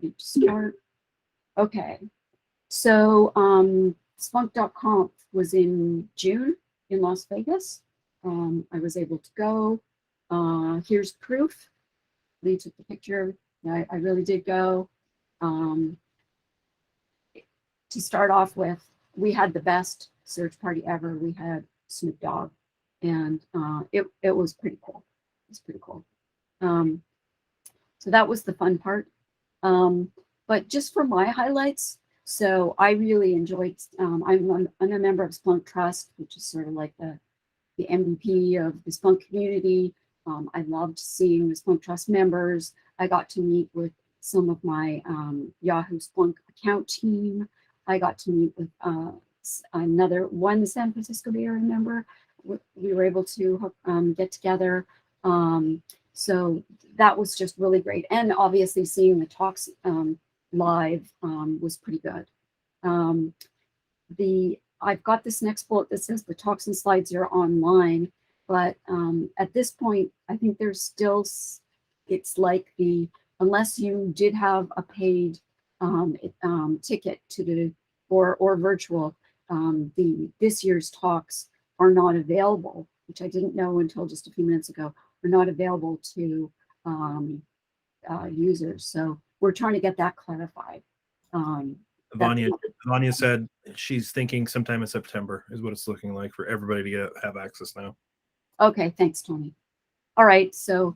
ready to start. Okay, so Splunk.conf was in June in Las Vegas. I was able to go. Here's proof. Lee took the picture. I really did go. To start off with, we had the best search party ever. We had Snoop Dogg, and it was pretty cool. It's pretty cool. So that was the fun part. But just for my highlights, so I really enjoyed. I'm a member of Splunk Trust, which is sort of like the MVP of the Splunk community. I loved seeing the Splunk Trust members. I got to meet with some of my Yahoo Splunk account team. I got to meet with another one San Francisco Bay Area member. We were able to get together. So that was just really great. And obviously seeing the talks live was pretty good. I've got this next bullet that says the talks and slides are online, but at this point, I think there's still, it's like unless you did have a paid ticket to the, or virtual, this year's talks are not available, which I didn't know until just a few minutes ago, are not available to users. So we're trying to get that clarified. Vanya said she's thinking sometime in September is what it's looking like for everybody to have access now. Okay, thanks, Tony. All right, so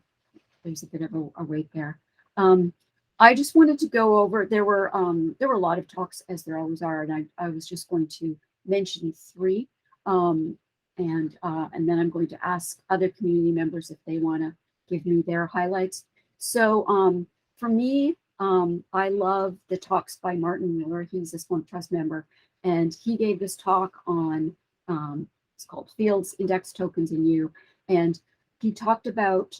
there's a bit of a wait there. I just wanted to go over, there were a lot of talks, as there always are, and I was just going to mention 3, and then I'm going to ask other community members if they want to give me their highlights. So for me, I love the talks by Martin Miller. He's a Splunk Trust member, and he gave this talk on, it's called Fields, Index Tokens, and You, and he talked about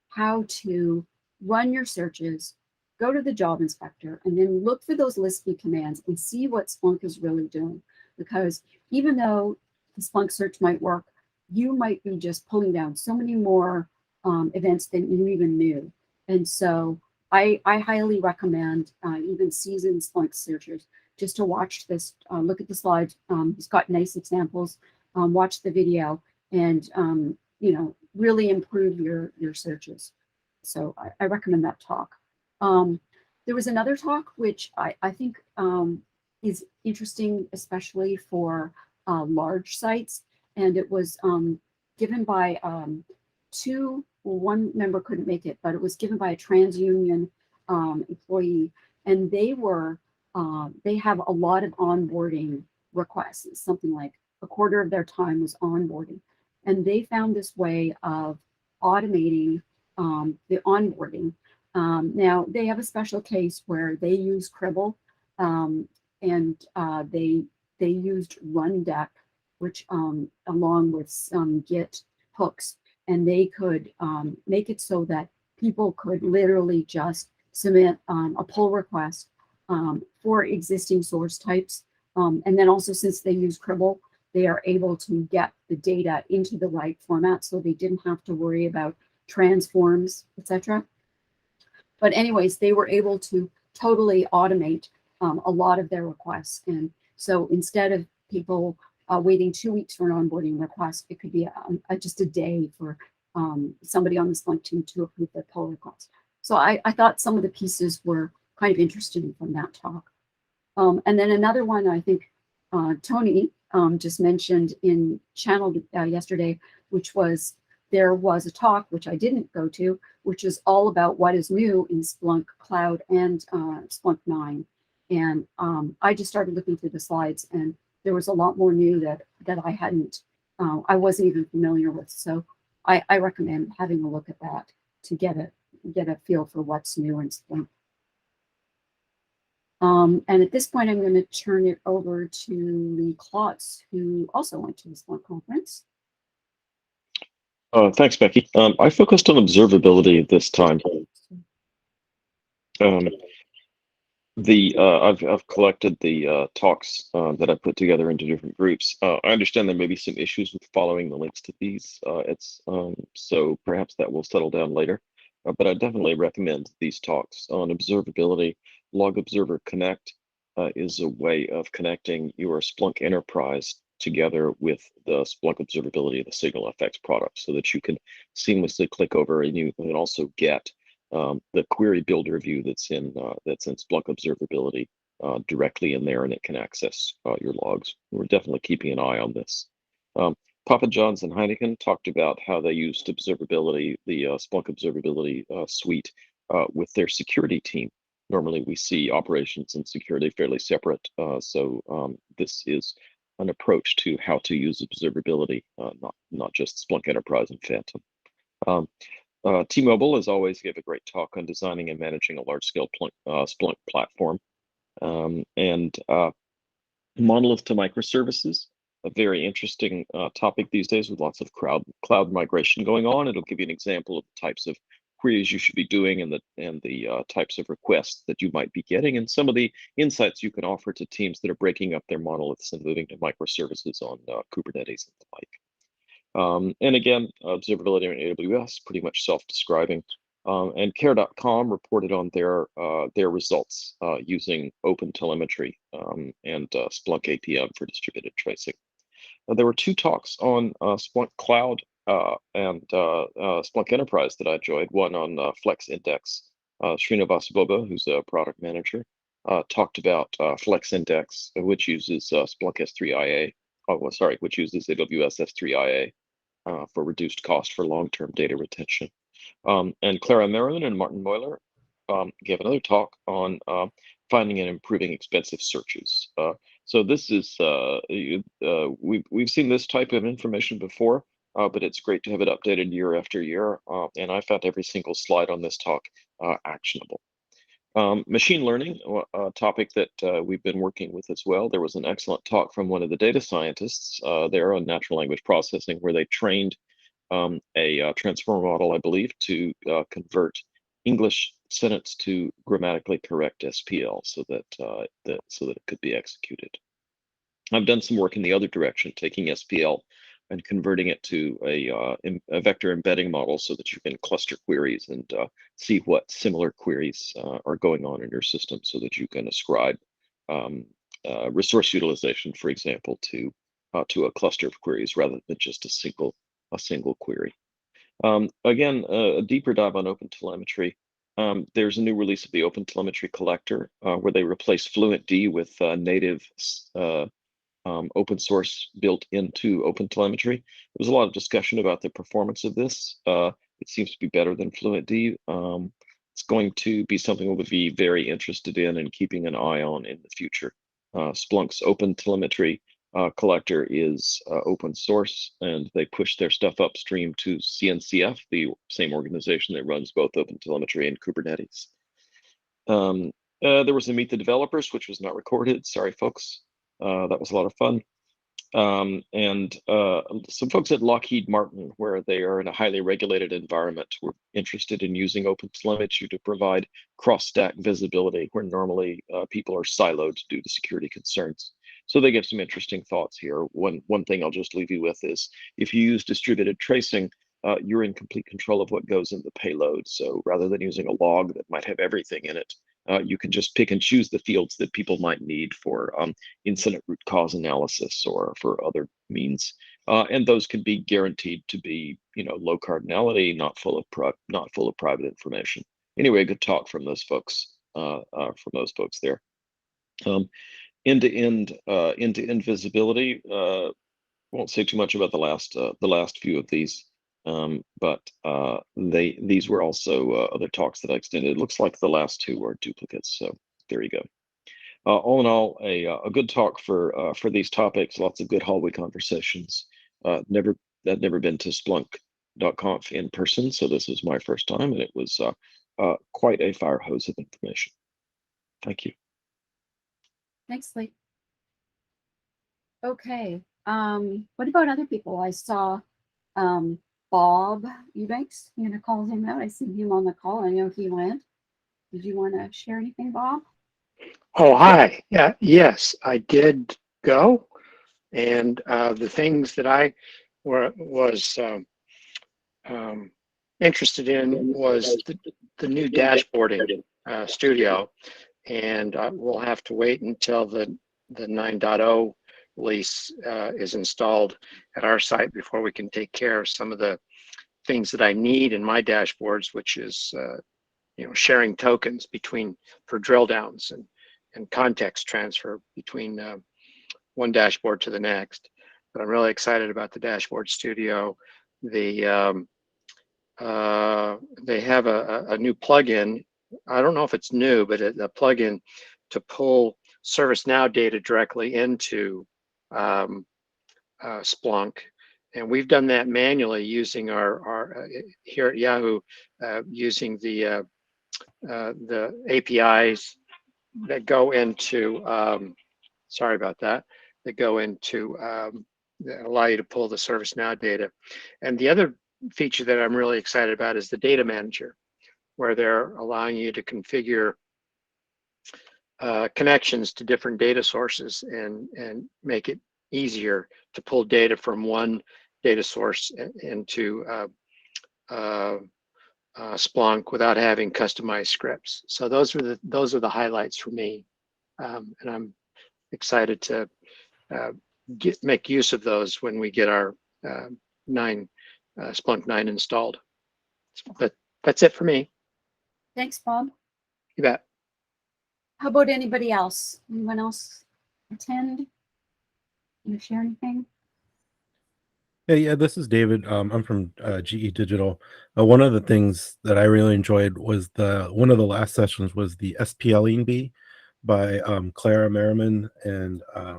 how to run your searches, go to the job inspector, and then look for those list view commands and see what Splunk is really doing. Because even though the Splunk search might work, you might be just pulling down so many more events than you even knew. And so I highly recommend even seasoned Splunk searchers just to watch this, look at the slides. He's got nice examples, watch the video, and really improve your searches. So I recommend that talk. There was another talk which I think is interesting, especially for large sites, and it was given by one member couldn't make it, but it was given by a TransUnion employee, and they have a lot of onboarding requests. It's something like a quarter of their time was onboarding, and they found this way of automating the onboarding. Now they have a special case where they use Cribble, and they used Rundeck, which along with some Git hooks, and they could make it so that people could literally just submit a pull request for existing source types. And then also, since they use Cribble, they are able to get the data into the right format, so they didn't have to worry about transforms, etc. But anyways, they were able to totally automate a lot of their requests. And so instead of people waiting 2 weeks for an onboarding request, it could be just a day for somebody on the Splunk team to approve their pull request. So I thought some of the pieces were kind of interesting from that talk. And then another one I think Tony just mentioned in channel yesterday, which was, there was a talk, which I didn't go to, which is all about what is new in Splunk Cloud and Splunk 9. And I just started looking through the slides, and there was a lot more new that I hadn't, I wasn't even familiar with. So I recommend having a look at that to get a feel for what's new in Splunk. And at this point, I'm going to turn it over to Lee Klotz, who also went to the Splunk conference. Thanks, Becky. I focused on observability this time. I've collected the talks that I put together into different groups. I understand there may be some issues with following the links to these. So perhaps that will settle down later. but I definitely recommend these talks on observability. Log Observer Connect is a way of connecting your Splunk enterprise together with the Splunk observability of the Signal FX product so that you can seamlessly click over and you can also get the query builder view that's in Splunk observability directly in there, and it can access your logs. We're definitely keeping an eye on this. Papa John's and Heineken talked about how they used observability, the Splunk observability suite with their security team. Normally we see operations and security fairly separate. So this is an approach to how to use observability, not just Splunk Enterprise and Phantom. T-Mobile, as always, gave a great talk on designing and managing a large-scale Splunk platform. And monolith to microservices, a very interesting topic these days with lots of cloud migration going on. It'll give you an example of the types of queries you should be doing and the types of requests that you might be getting, and some of the insights you can offer to teams that are breaking up their monoliths and moving to microservices on Kubernetes and the like. And again, observability on AWS, pretty much self-describing. And Care.com reported on their results using OpenTelemetry and Splunk APM for distributed tracing. There were two talks on Splunk Cloud and Splunk Enterprise that I enjoyed. One on Flex Index. Srinivas Boba, who's a product manager, talked about Flex Index, which uses Splunk S3IA. Which uses AWS S3IA for reduced cost for long-term data retention. And Clara Merriman and Martin Moyler gave another talk on finding and improving expensive searches. So this is we've seen this type of information before, but it's great to have it updated year after year. And I found every single slide on this talk actionable. Machine learning, a topic that we've been working with as well. There was an excellent talk from one of the data scientists there on natural language processing, where they trained a transformer model, I believe, to convert English sentence to grammatically correct SPL so that it could be executed. I've done some work in the other direction, taking SPL and converting it to a vector embedding model so that you can cluster queries and see what similar queries are going on in your system, so that you can ascribe resource utilization, for example, to a cluster of queries rather than just a single query. Again, a deeper dive on OpenTelemetry. There's a new release of the OpenTelemetry collector where they replace FluentD with native open source built into OpenTelemetry. There was a lot of discussion about the performance of this. It seems to be better than FluentD. It's going to be something we'll be very interested in and keeping an eye on in the future. Splunk's OpenTelemetry collector is open source, and they push their stuff upstream to CNCF, the same organization that runs both OpenTelemetry and Kubernetes. There was a Meet the Developers, which was not recorded. Sorry, folks. That was a lot of fun. And some folks at Lockheed Martin, where they are in a highly regulated environment, were interested in using OpenTelemetry to provide cross-stack visibility, where normally people are siloed due to security concerns. So they give some interesting thoughts here. One thing I'll just leave you with is, if you use distributed tracing, you're in complete control of what goes in the payload. So rather than using a log that might have everything in it, you can just pick and choose the fields that people might need for incident root cause analysis or for other means, and those can be guaranteed to be, low cardinality, not full of private information. Anyway, good talk from those folks. There. End-to-end visibility. Won't say too much about the last few of these. But these were also other talks that I extended. It looks like the last two are duplicates, so there you go. All in all, a good talk for these topics. Lots of good hallway conversations. I'd never been to Splunk.conf in person, so this was my first time, and it was quite a fire hose of information. Thank you. Thanks, Lee. Okay. What about other people? I saw Bob Eubanks. I'm gonna call him out. I see him on the call. I know he went. Did you want to share anything, Bob? Oh, hi. Yeah, yes, I did go, and the things that I was interested in was the new dashboarding studio, and we'll have to wait until the 9.0 release is installed at our site before we can take care of some of the things that I need in my dashboards, which is sharing tokens between for drill downs and context transfer between one dashboard to the next. But I'm really excited about the dashboard studio. They have a new plugin. I don't know if it's new, but a plugin to pull ServiceNow data directly into Splunk. And we've done that manually using our here at Yahoo, using the APIs that go into, sorry about that, that go into, that allow you to pull the ServiceNow data. And the other feature that I'm really excited about is the data manager, where they're allowing you to configure connections to different data sources and make it easier to pull data from one data source into Splunk without having customized scripts. So those are the highlights for me, and I'm excited to make use of those when we get our Splunk 9 installed. But that's it for me. Thanks, Bob. You bet. How about anybody else? Anyone else attend? You share anything? Hey, yeah, this is David. I'm from GE Digital. One of the things that I really enjoyed was one of the last sessions was the SPLing bee by Clara Merriman and I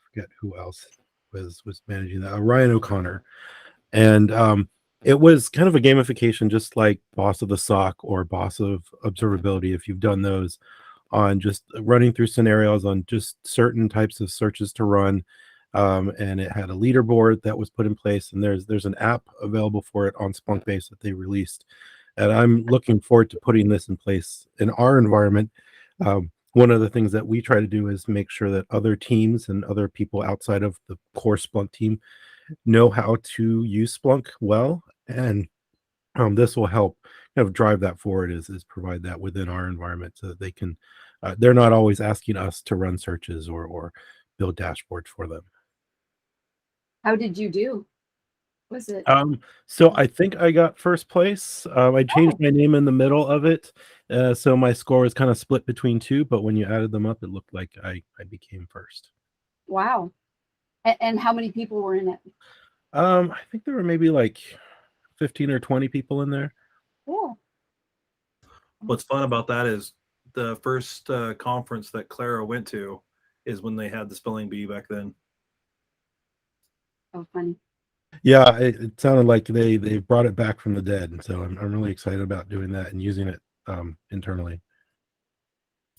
forget who else was managing that. Ryan O'Connor, and it was kind of a gamification, just like Boss of the SOC or Boss of Observability. If you've done those, on just running through scenarios on just certain types of searches to run. And it had a leaderboard that was put in place, and there's an app available for it on Splunk Base that they released, and I'm looking forward to putting this in place in our environment. One of the things that we try to do is make sure that other teams and other people outside of the core Splunk team know how to use Splunk well, and this will help kind of drive that forward, is provide that within our environment so that they can they're not always asking us to run searches or build dashboards for them. How did you do? Was it? So I think I got first place. I changed my name in the middle of it, so my score was kind of split between two. But when you added them up, it looked like I became first. Wow. And how many people were in it? I think there were maybe like 15 or 20 people in there. Cool. What's fun about that is the first conference that Clara went to is when they had the spelling bee back then. Oh, funny. Yeah, it sounded like they brought it back from the dead, and so I'm really excited about doing that and using it internally.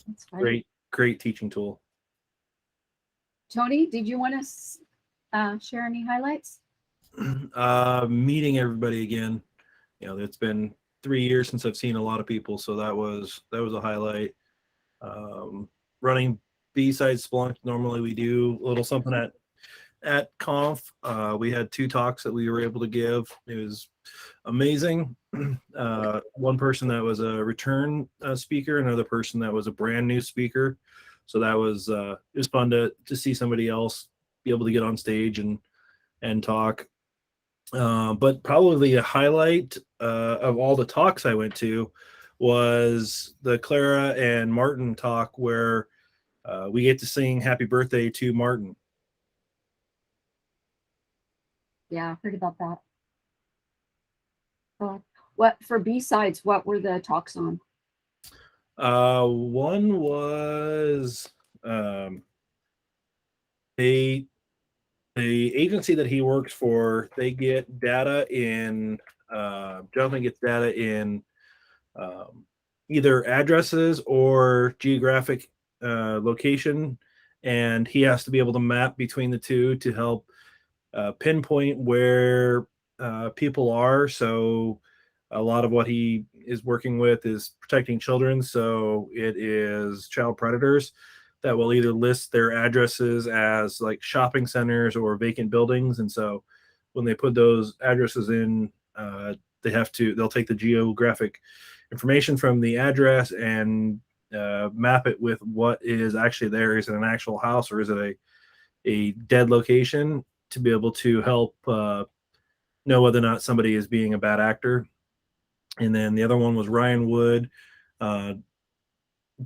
That's funny. Great teaching tool. Tony, did you want to share any highlights? Meeting everybody again. It's been 3 years since I've seen a lot of people, so that was a highlight. Running B-side Splunk, normally we do a little something at Conf. We had 2 talks that we were able to give. It was amazing. One person that was a return speaker, another person that was a brand new speaker. So that was it was fun to see somebody else be able to get on stage and talk. But probably the highlight of all the talks I went to was the Clara and Martin talk, where we get to sing happy birthday to Martin. Yeah, I heard about that. What for B-sides, what were the talks on? One was the agency that he works for. They get data in Jonathan gets data in either addresses or geographic location, and he has to be able to map between the two to help pinpoint where people are. So a lot of what he is working with is protecting children. So it is child predators that will either list their addresses as like shopping centers or vacant buildings. And so when they put those addresses in they'll take the geographic information from the address and map it with what is actually there. Is it an actual house or is it a dead location, to be able to help know whether or not somebody is being a bad actor. And then the other one was Ryan Wood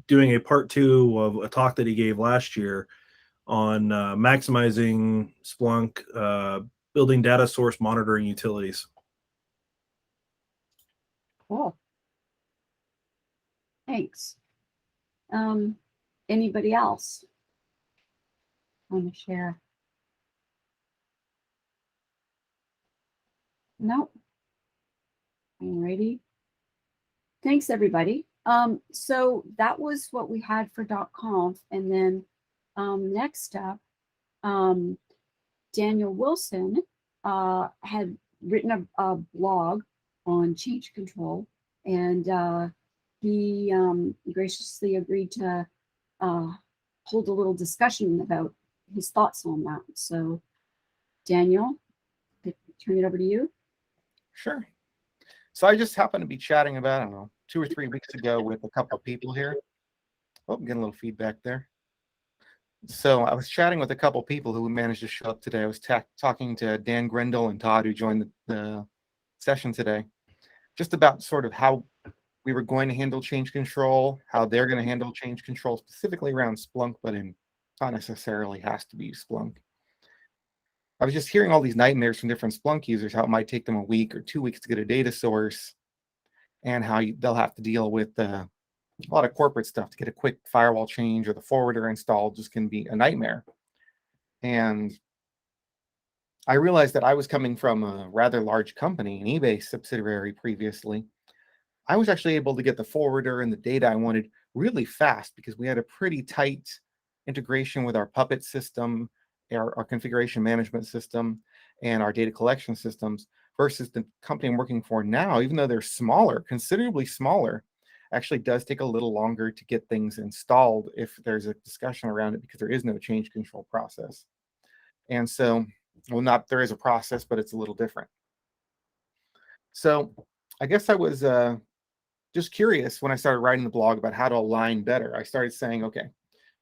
doing a part 2 of a talk that he gave last year on maximizing Splunk, building data source monitoring utilities. Cool. Thanks. Anybody else want to share? No. Alrighty. Thanks, everybody. So that was what we had for .conf, and then next up, Daniel Wilson had written a blog on change control, and he graciously agreed to hold a little discussion about his thoughts on that. So, Daniel, I turn it over to you. Sure. So I just happened to be chatting about, I don't know, 2 or 3 weeks ago with a couple of people here. Oh, I'm getting a little feedback there. So I was chatting with a couple of people who managed to show up today. I was talking to Dan Grindle and Todd, who joined the session today, just about sort of how we were going to handle change control, how they're going to handle change control specifically around Splunk, but not necessarily has to be Splunk. I was just hearing all these nightmares from different Splunk users, how it might take them a week or 2 weeks to get a data source, and how they'll have to deal with a lot of corporate stuff to get a quick firewall change or the forwarder installed just can be a nightmare. And I realized that I was coming from a rather large company, an eBay subsidiary previously. I was actually able to get the forwarder and the data I wanted really fast because we had a pretty tight integration with our Puppet system, our configuration management system, and our data collection systems, versus the company I'm working for now, even though they're smaller, considerably smaller, actually does take a little longer to get things installed if there's a discussion around it, because there is no change control process. And so, well, there is a process, but it's a little different. So I guess I was just curious when I started writing the blog about how to align better. I started saying, okay,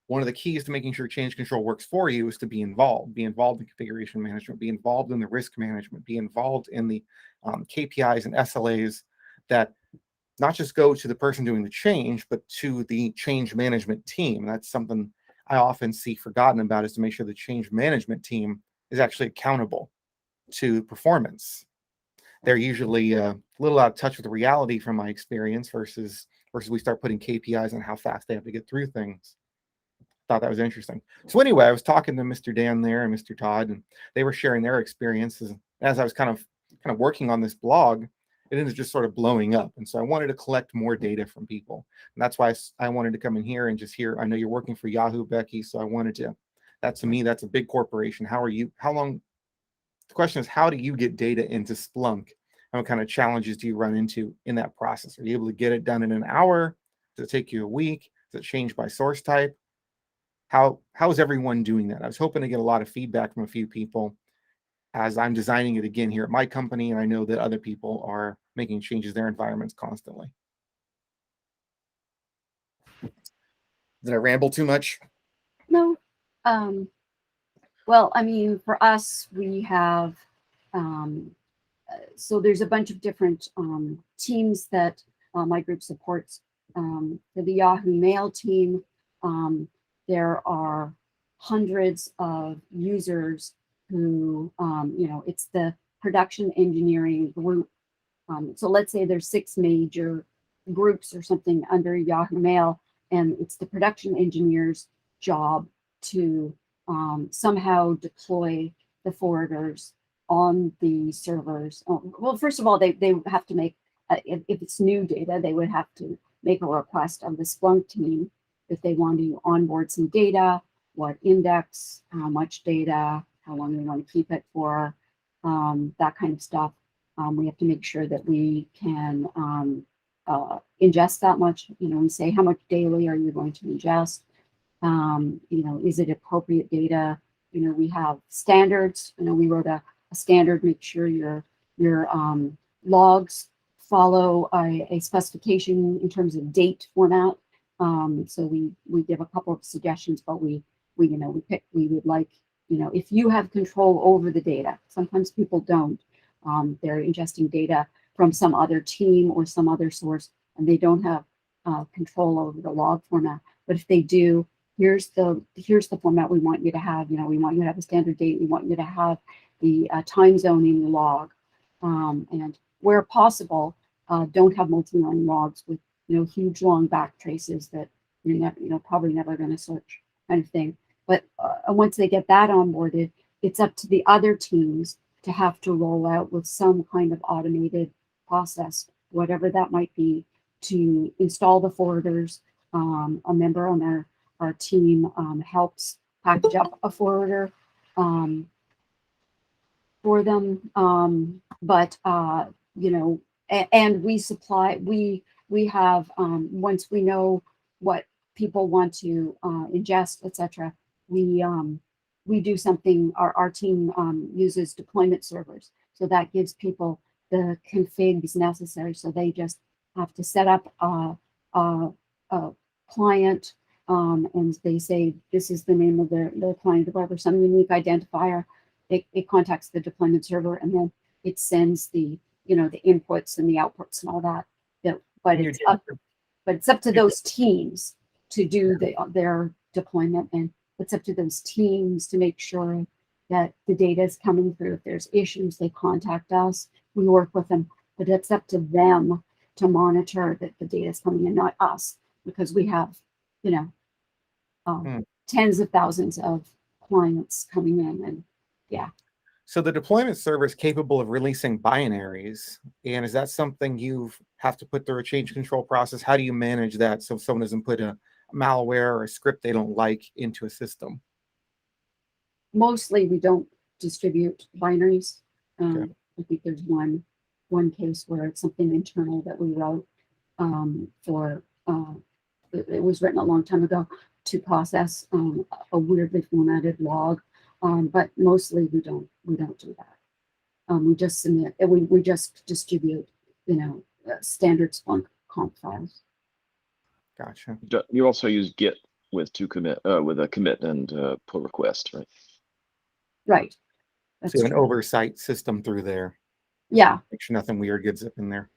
one of the keys to making sure change control works for you is to be involved in configuration management, be involved in the risk management, be involved in the KPIs and SLAs that not just go to the person doing the change, but to the change management team. That's something I often see forgotten about, is to make sure the change management team is actually accountable to performance. They're usually a little out of touch with the reality from my experience versus we start putting KPIs on how fast they have to get through things. Thought that was interesting. So anyway, I was talking to Mr. Dan there and Mr. Todd, and they were sharing their experiences. As I was kind of working on this blog, it ended just sort of blowing up. And so I wanted to collect more data from people. And that's why I wanted to come in here and just hear, I know you're working for Yahoo, Becky, so I wanted to, to me, that's a big corporation. The question is, how do you get data into Splunk? And what kind of challenges do you run into in that process? Are you able to get it done in an hour? Does it take you a week? Does it change by source type? How is everyone doing that? I was hoping to get a lot of feedback from a few people as I'm designing it again here at my company, and I know that other people are making changes to their environments constantly. Did I ramble too much? No. Well, I mean, for us, we have, so there's a bunch of different teams that my group supports. For the Yahoo Mail team, there are hundreds of users who, it's the production engineering group. So let's say there's 6 major groups or something under Yahoo Mail, and it's the production engineer's job to somehow deploy the forwarders on the servers. Well, first of all, they have to make, if it's new data, they would have to make a request of the Splunk team if they want to onboard some data, what index, how much data, how long they want to keep it for, that kind of stuff. We have to make sure that we can ingest that much. We say, how much daily are you going to ingest? Is it appropriate data? We have standards. We wrote a standard, make sure your logs follow a specification in terms of date format. So we give a couple of suggestions, but we would like, if you have control over the data, sometimes people don't. They're ingesting data from some other team or some other source, and they don't have control over the log format. But if they do, here's the format we want you to have. We want you to have a standard date. We want you to have the time zoning log, and where possible, don't have multi-line logs with huge long back traces that you're never, probably never going to search, kind of thing. But once they get that onboarded, it's up to the other teams to have to roll out with some kind of automated process, whatever that might be, to install the forwarders. A member on our team helps package up a forwarder for them. But and we supply, we have, once we know what people want to ingest, etc., we do something. Our team uses deployment servers, so that gives people the configs necessary. So they just have to set up a client, and they say this is the name of the client, whatever, some unique identifier. It contacts the deployment server, and then it sends the the inputs and the outputs and all that. But it's up to those teams to do their deployment, and it's up to those teams to make sure that the data is coming through. If there's issues, they contact us. We work with them, but it's up to them to monitor that the data is coming in, not us, because we have tens of thousands of clients coming in, and yeah. So the deployment server is capable of releasing binaries, and is that something you have to put through a change control process? How do you manage that so someone doesn't put a malware or a script they don't like into a system? Mostly we don't distribute binaries. Okay. I think there's one case where it's something internal that we wrote for it was written a long time ago to process a weirdly formatted log. But mostly we don't do that. We just submit, we just distribute, standard Splunk comp files. Gotcha. You also use Git with a commit and pull request, right? Right. So you have an oversight system through there. Yeah. Make sure nothing weird gets up in there.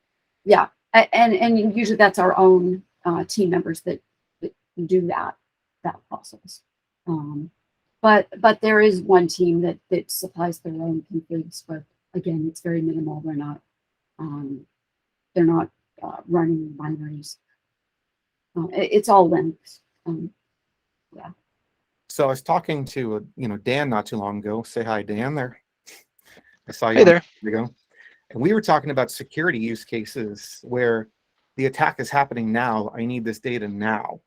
Yeah. And usually that's our own team members that do that process. But there is one team that supplies their own configs, but again, it's very minimal. They're not running binaries. It's all Linux. Yeah. So I was talking to Dan not too long ago. Say hi, Dan. There, I saw you. Hey there. Ago, and we were talking about security use cases where the attack is happening now. I need this data now.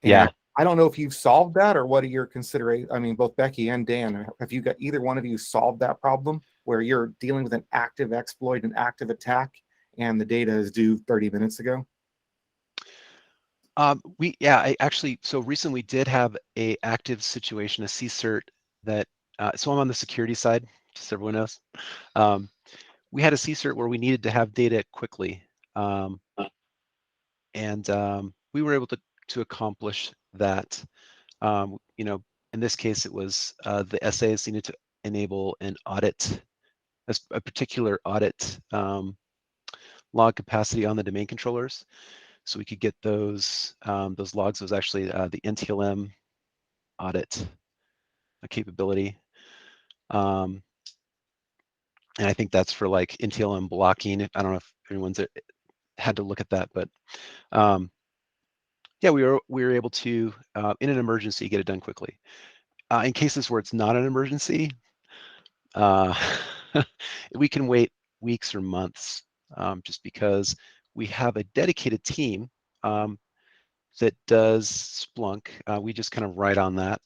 And Yeah. I don't know if you've solved that or what are your considerations. I mean, both Becky and Dan, have you got either one of you solved that problem where you're dealing with an active exploit, an active attack, and the data is due 30 minutes ago? I actually, so recently we did have a active situation, a CSIRT that, so I'm on the security side, just so everyone knows. We had a CSIRT where we needed to have data quickly. And we were able to accomplish that. In this case, it was the SAS needed to enable an audit, a particular audit log capacity on the domain controllers, so we could get those logs. It was actually the NTLM audit capability, and I think that's for like NTLM blocking. I don't know if anyone's had to look at that, but yeah, we were able to in an emergency get it done quickly. In cases where it's not an emergency, we can wait weeks or months, just because we have a dedicated team that does Splunk. We just kind of ride on that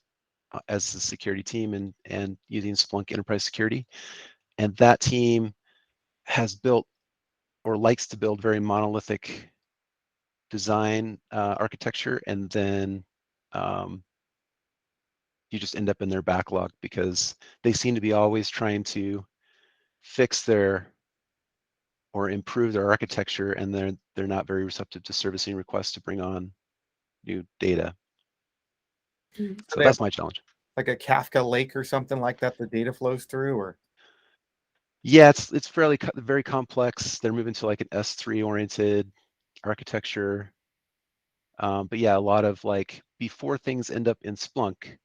as the security team and using Splunk Enterprise Security. And that team has built or likes to build very monolithic design architecture, and then you just end up in their backlog because they seem to be always trying to fix their or improve their architecture, and they're not very receptive to servicing requests to bring on new data. Mm. So they that's have my challenge. like a Kafka lake or something like that the data flows through, or Yeah, it's very complex. They're moving to like an S3 oriented architecture. But yeah, a lot of like before things end up in Splunk,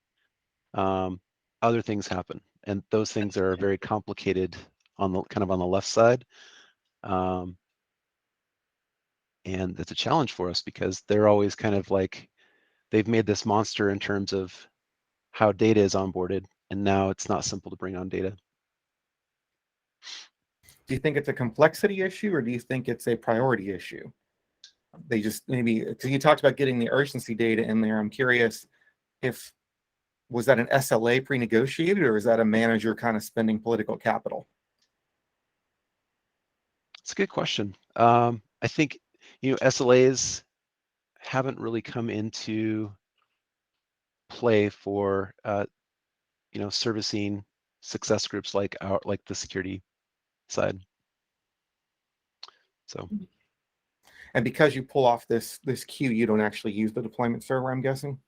other things happen, and those things are very complicated on the kind of on the left side. And it's a challenge for us because they're always kind of like they've made this monster in terms of how data is onboarded, and now it's not simple to bring on data. do you think it's a complexity issue, or do you think it's a priority issue? They just maybe, because you talked about getting the urgency data in there. I'm curious if was that an SLA pre-negotiated, or is that a manager kind of spending political capital? It's a good question. I think SLAs haven't really come into play for servicing success groups like the security side. So And because you pull off this queue, you don't actually use the deployment server, I'm guessing.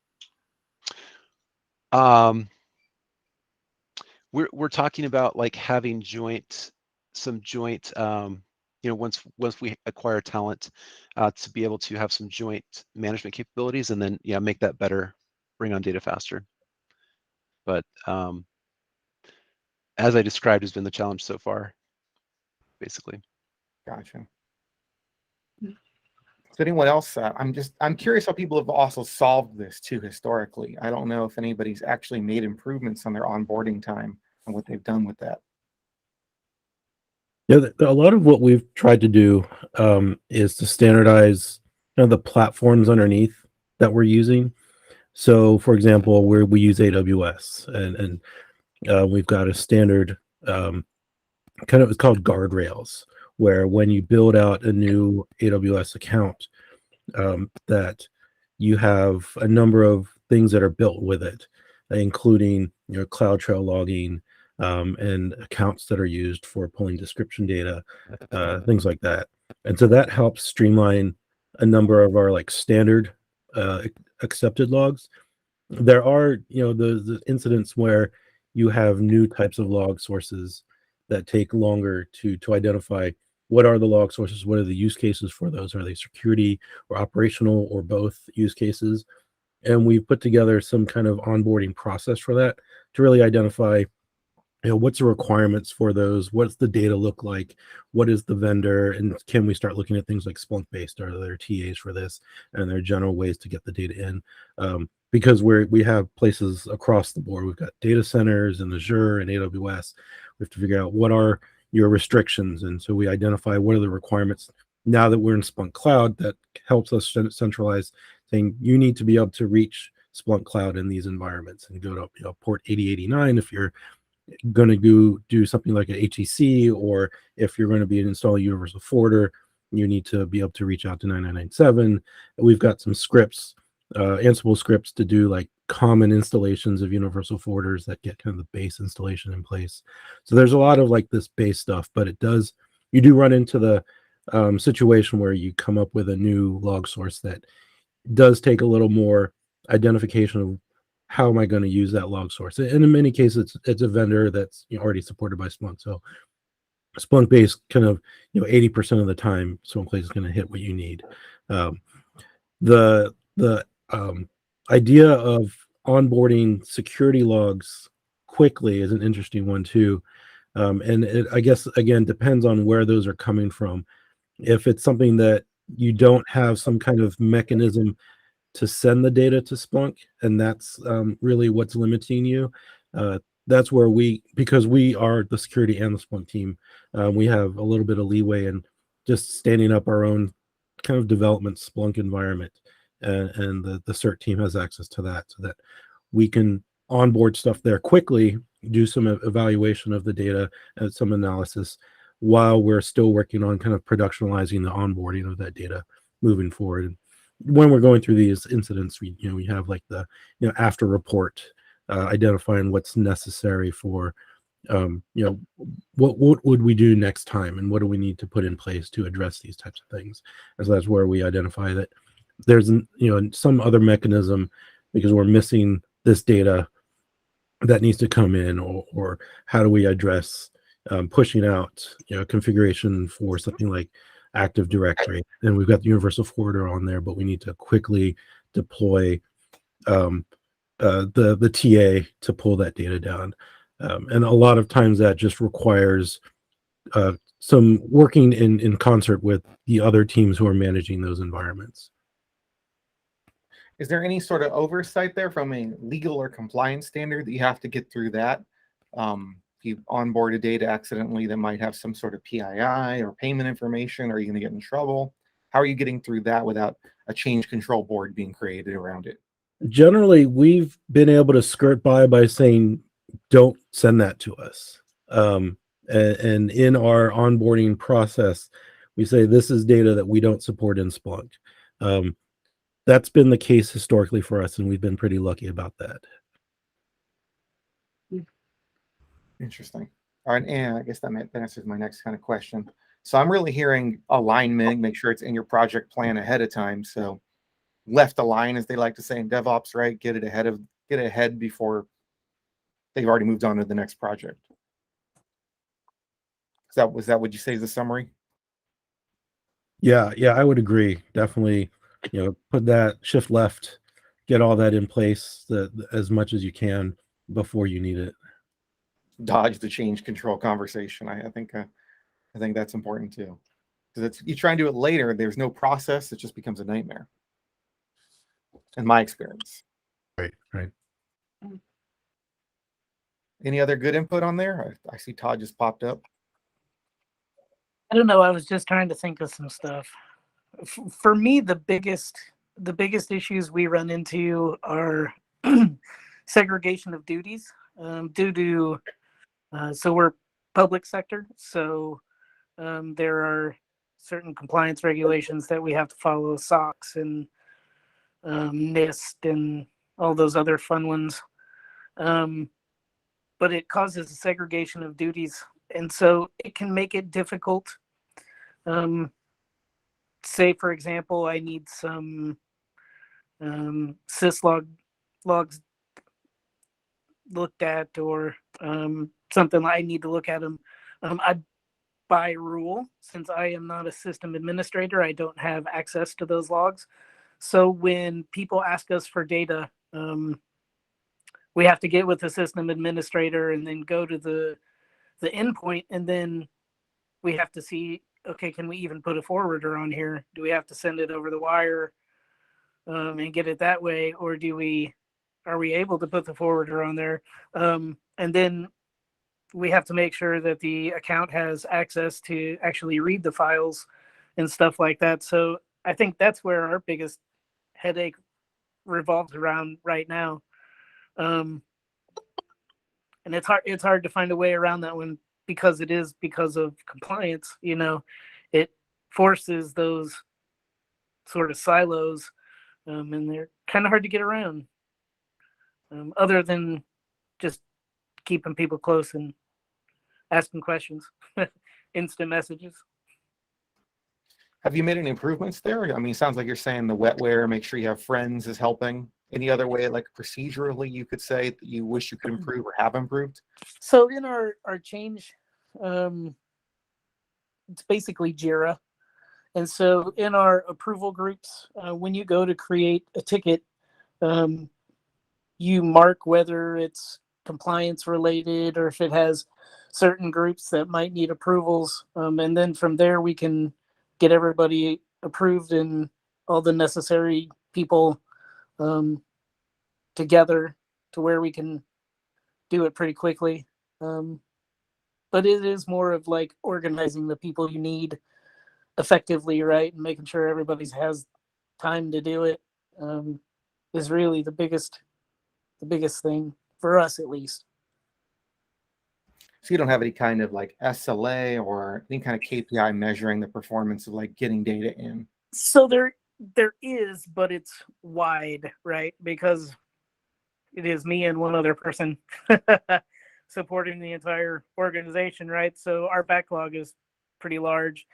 we're talking about like having some joint once we acquire talent to be able to have some joint management capabilities, and then make that better, bring on data faster. But as I described, has been the challenge so far, basically. Gotcha. So anyone else? I'm curious how people have also solved this too historically. I don't know if anybody's actually made improvements on their onboarding time and what they've done with that. Yeah, a lot of what we've tried to do is to standardize the platforms underneath that we're using. So, for example, we use AWS, and we've got a standard it's called guardrails, where when you build out a new AWS account, that you have a number of things that are built with it, including CloudTrail logging, and accounts that are used for pulling description data, things like that. And so that helps streamline a number of our like standard accepted logs. There are the incidents where you have new types of log sources that take longer to identify. What are the log sources? What are the use cases for those? Are they security or operational or both use cases? And we've put together some kind of onboarding process for that to really identify what's the requirements for those, what's the data look like, what is the vendor, and can we start looking at things like Splunk based, are there TAs for this, and there are general ways to get the data in, because we have places across the board. We've got data centers in Azure and AWS. We have to figure out what are your restrictions, and so we identify what are the requirements. Now that we're in Splunk Cloud, that helps us centralize, saying you need to be able to reach Splunk Cloud in these environments and go to port 8089 if you're going to do something like an HEC, or if you're going to be installing universal forwarder, you need to be able to reach out to 9997. We've got some scripts, Ansible scripts, to do like common installations of universal forwarders that get kind of the base installation in place. So there's a lot of like this base stuff, but you do run into the situation where you come up with a new log source that does take a little more identification of how am I going to use that log source. And in many cases, it's a vendor that's already supported by Splunk. So Splunk based kind of 80% of the time, Splunk is going to hit what you need. The idea of onboarding security logs quickly is an interesting one too. And it, I guess, again, depends on where those are coming from. If it's something that you don't have some kind of mechanism to send the data to Splunk, and that's really what's limiting you. That's where because we are the security and the Splunk team, we have a little bit of leeway in just standing up our own kind of development Splunk environment, and the CERT team has access to that, so that we can onboard stuff there quickly, do some evaluation of the data and some analysis, while we're still working on kind of productionalizing the onboarding of that data moving forward. When we're going through these incidents, we have like the after report, identifying what's necessary for You know, what would we do next time, and what do we need to put in place to address these types of things? And so that's where we identify that there's some other mechanism because we're missing this data that needs to come in, or how do we address pushing out configuration for something like Active Directory, and we've got the universal forwarder on there, but we need to quickly deploy the TA to pull that data down, and a lot of times that just requires some working in concert with the other teams who are managing those environments. Is there any sort of oversight there from a legal or compliance standard that you have to get through that? If you onboarded data accidentally that might have some sort of PII or payment information, are you going to get in trouble? How are you getting through that without a change control board being created around it? Generally, we've been able to skirt by saying, don't send that to us. And in our onboarding process, we say this is data that we don't support in Splunk. That's been the case historically for us, and we've been pretty lucky about that. Interesting. All right, and I guess that answers my next kind of question. So I'm really hearing alignment, make sure it's in your project plan ahead of time. So left align, as they like to say in DevOps, right? Get ahead before they've already moved on to the next project. Was that what you say is the summary? Yeah, I would agree. Definitely, put that shift left, get all that in place as much as you can before you need it. Dodge the change control conversation. I think that's important too, because you try and do it later. There's no process. It just becomes a nightmare. In my experience. Right. Any other good input on there? I see Todd just popped up. I don't know. I was just trying to think of some stuff. For me, the biggest issues we run into are segregation of duties due to so we're public sector, so there are certain compliance regulations that we have to follow, SOX and NIST and all those other fun ones. But it causes a segregation of duties, and so it can make it difficult. Say, for example, I need some logs looked at, or something I need to look at them. By rule, since I am not a system administrator, I don't have access to those logs. So when people ask us for data, we have to get with the system administrator and then go to the endpoint, and then we have to see, okay, can we even put a forwarder on here? Do we have to send it over the wire and get it that way, or are we able to put the forwarder on there? And then we have to make sure that the account has access to actually read the files and stuff like that. So I think that's where our biggest headache revolves around right now. And it's hard to find a way around that one, because of compliance. It forces those sort of silos, and they're kind of hard to get around, other than just keeping people close and asking questions. Instant messages. Have you made any improvements there? I mean, it sounds like you're saying the wetware, make sure you have friends, is helping. Any other way, like procedurally, you could say that you wish you could improve or have improved? So in our change, it's basically Jira. And so in our approval groups, when you go to create a ticket, you mark whether it's compliance related or if it has certain groups that might need approvals. And then from there, we can get everybody approved and all the necessary people together to where we can do it pretty quickly. But it is more of like organizing the people you need effectively, right? And making sure everybody has time to do it is really the biggest thing for us, at least. So you don't have any kind of like SLA or any kind of KPI measuring the performance of like getting data in? So there is, but it's wide, right? Because it is me and one other person. supporting the entire organization, right? So our backlog is pretty large.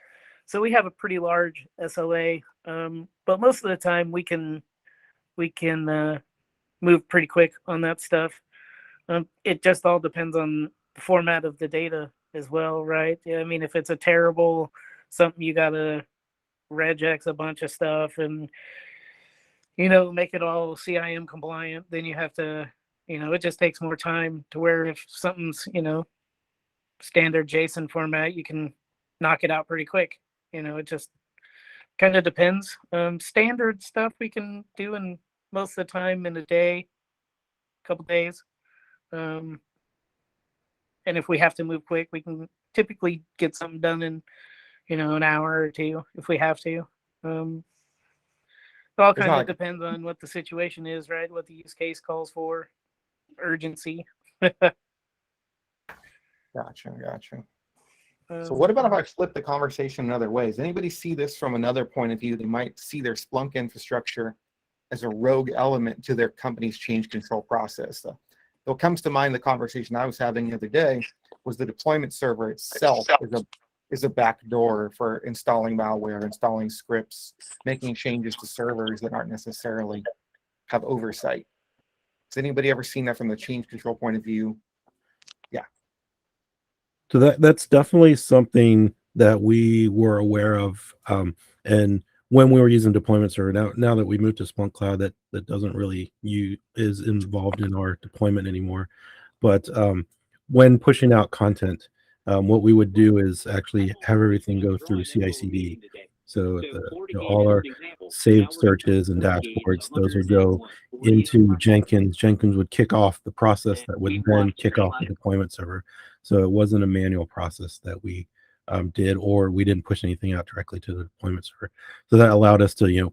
So we have a pretty large SLA, but most of the time we can move pretty quick on that stuff. It just all depends on the format of the data as well, right? Yeah, I mean, if it's a terrible something, you gotta regex a bunch of stuff and make it all CIM compliant. Then you have to, it just takes more time. To where if something's standard JSON format, you can knock it out pretty quick. It just kind of depends. Standard stuff we can do in most of the time in a day, couple days. And if we have to move quick, we can typically get something done in, an hour or two if we have to. It all There's kind of not- depends on what the situation is, right? What the use case calls for, urgency. Gotcha. So what about if I flip the conversation in other ways? Anybody see this from another point of view? They might see their Splunk infrastructure as a rogue element to their company's change control process. What comes to mind, the conversation I was having the other day, was the deployment server itself is a backdoor for installing malware, installing scripts, making changes to servers that aren't necessarily have oversight. Has anybody ever seen that from the change control point of view? So that's definitely something that we were aware of. And when we were using deployment server, now that we moved to Splunk Cloud, that doesn't really is involved in our deployment anymore. But when pushing out content, what we would do is actually have everything go through CI/CD. So all our saved searches and dashboards, those would go into Jenkins. Jenkins would kick off the process that would then kick off the deployment server. So it wasn't a manual process that we did, or we didn't push anything out directly to the deployment server. So that allowed us to,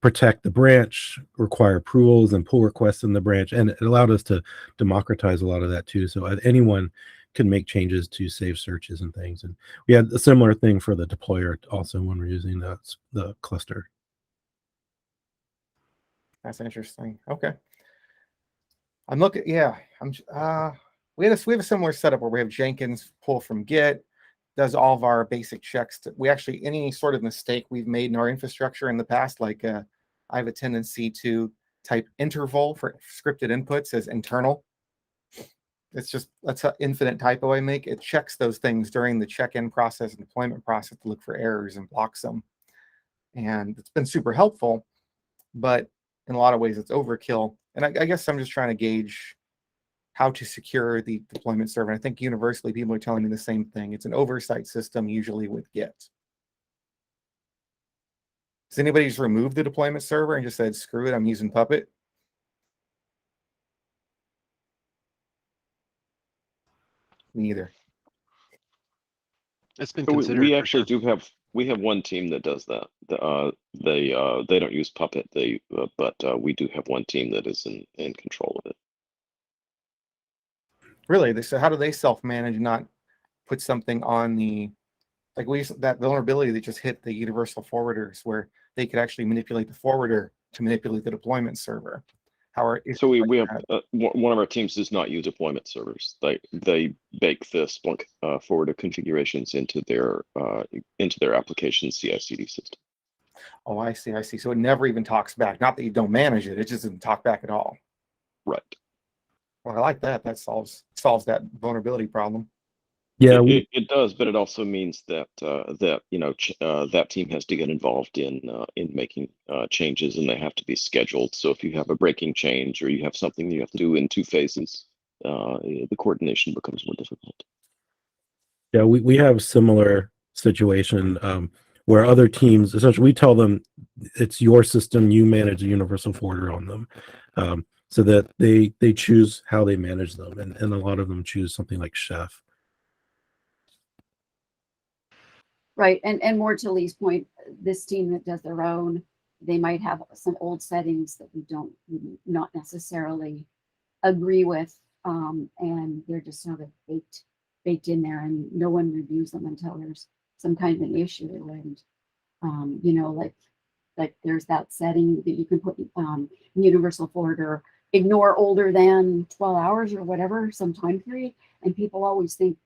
protect the branch, require approvals and pull requests in the branch, and it allowed us to democratize a lot of that too. So anyone can make changes to save searches and things. And we had a similar thing for the deployer also when we're using the cluster. That's interesting. Okay. I'm looking. Yeah. We have a similar setup where we have Jenkins pull from Git, does all of our basic checks. We actually, any sort of mistake we've made in our infrastructure in the past, like I have a tendency to type interval for scripted inputs as internal. That's an infinite typo I make. It checks those things during the check-in process and deployment process to look for errors and blocks them. And it's been super helpful, but in a lot of ways it's overkill. And I guess I'm just trying to gauge how to secure the deployment server. And I think universally people are telling me the same thing. It's an oversight system, usually with Git. Has anybody just removed the deployment server and just said, screw it, I'm using Puppet? Me either. It's been So considered. we for actually sure. we have one team that does that. They don't use Puppet. But we do have one team that is in control of it. Really? So how do they self-manage, not put something on that vulnerability that just hit the universal forwarders, where they could actually manipulate the forwarder to manipulate the deployment server? So we have one of our teams does not use deployment servers. They bake the Splunk forwarder configurations into their application CI/CD system. Oh, I see. So it never even talks back. Not that you don't manage it; it just doesn't talk back at all. Right. Well, I like that. That solves that vulnerability problem. Yeah, It does, but it also means that that team has to get involved in making changes, and they have to be scheduled. So if you have a breaking change or you have something you have to do in 2 phases, the coordination becomes more difficult. Yeah, we have similar situation where other teams, essentially, we tell them it's your system, you manage the universal forwarder on them, so that they choose how they manage them, and a lot of them choose something like Chef. Right, and more to Lee's point, this team that does their own, they might have some old settings that we don't not necessarily agree with, and they're just sort of baked in there, and no one reviews them until there's some kind of an issue. And like there's that setting that you can put universal forwarder ignore older than 12 hours or whatever, some time period. And people always think,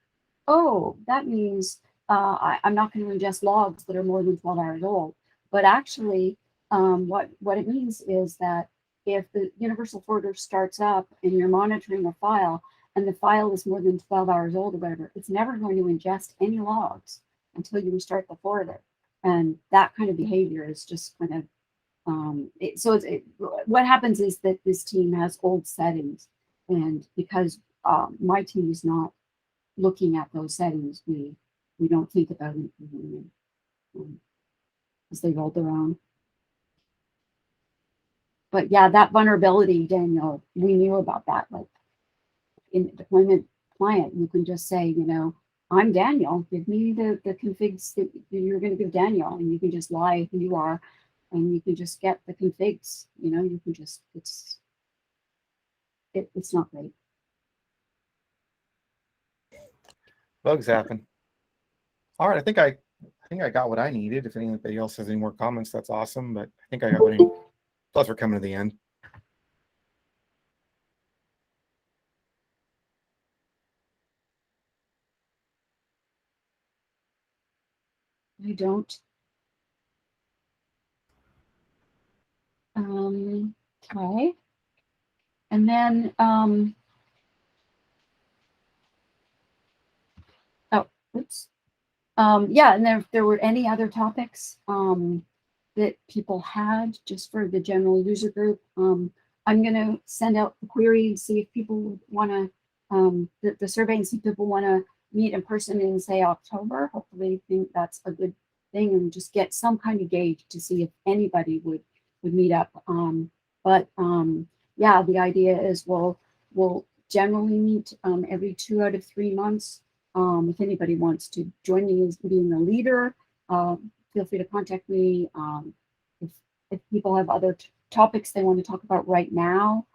oh, that means I'm not going to ingest logs that are more than 12 hours old. But actually, what it means is that if the universal forwarder starts up and you're monitoring a file and the file is more than 12 hours old or whatever, it's never going to ingest any logs until you restart the forwarder. And that kind of behavior is just kind of, what happens is that this team has old settings. And because my team is not looking at those settings, we don't think about it as they roll their own. But yeah, that vulnerability, Daniel, we knew about that. Like in the deployment client, you can just say, you know, I'm Daniel, give me the configs that you're going to give Daniel, and you can just lie who you are, and you can just get the configs, you know, you can just, it's not great. Bugs happen. All right, I think I got what I needed. If anybody else has any more comments, that's awesome. But I think I got what I need. Plus, we're coming to the end. I don't. Okay. And then, oh, oops. Yeah, and if there were any other topics that people had just for the general user group, I'm going to send out the query and see if people would want to, the survey, and see if people want to meet in person in, say, October. Hopefully, I think that's a good thing, and just get some kind of gauge to see if anybody would meet up. Yeah, the idea is we'll generally meet every 2 out of 3 months. If anybody wants to join me as being a leader, feel free to contact me. If people have other topics they want to talk about right now,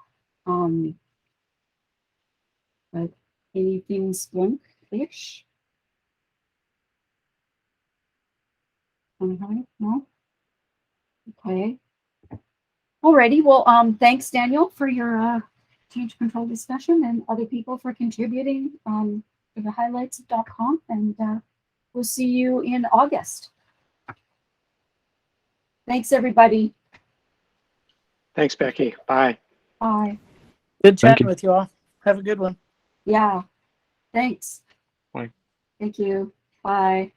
but anything Splunk-ish? No? Okay. Alrighty, well, thanks, Daniel, for your change control discussion, and other people for contributing to the highlights of .conf, and we'll see you in August. Thanks, everybody. Thanks, Becky. Bye. Bye. Good Thank chatting you. with you all. Have a good one. Yeah, thanks. Bye. Thank you. Bye.